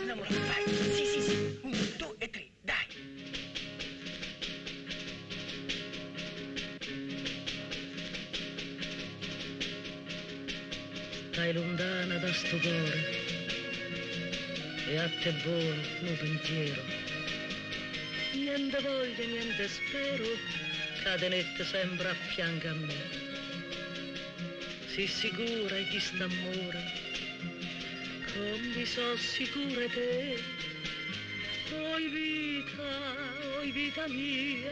Innamorato, vai. Sì, sì, sì. 1, 2 e 3, dai. Stai lontana da sto cuore e a te volo lo pensiero. Niente voglia, niente spero, cadenette sempre a fianco a me. Si sicura chi st'amore, come so sicura te. Oi vita mia,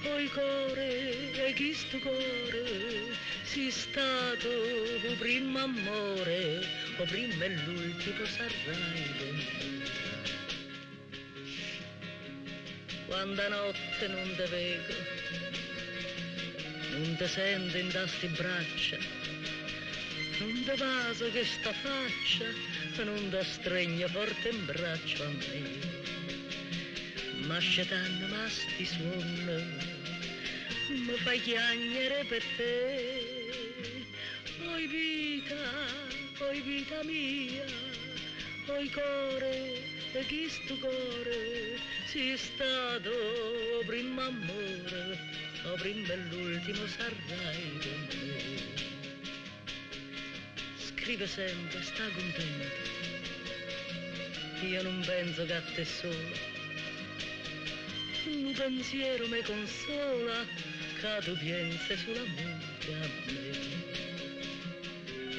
oi core, e chi sto cuore, si stato il primo amore, o prima e l'ultimo sarai con me. Quando a notte non te vedo, non te sento in tasti braccia, non te vaso che sta faccia, non te stregno forte in braccio a me. Ma scetanno ma sti suono, mi fai chiagnere per te. Oi vita mia, oi core, e chi sto cuore, si stato o primo amore, o prima e l'ultimo sarai con me. Scrive sempre, sta contento, io non penso che a te solo, un pensiero mi consola, che tu pensi solamente a me.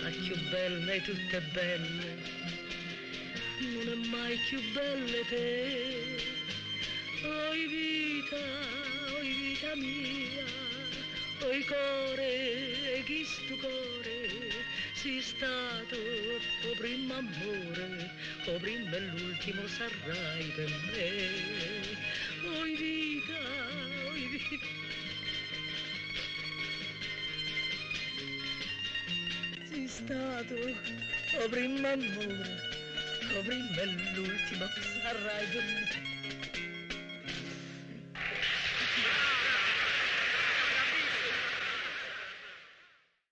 Ma più belle, tutte belle, non è mai più belle te. Oi vita mia, oi core, e chi sto cuore, si stato o primo amore, o prima e l'ultimo sarai per me. Oi vita, sei stato o primo amore, o prima e l'ultimo sarai per me.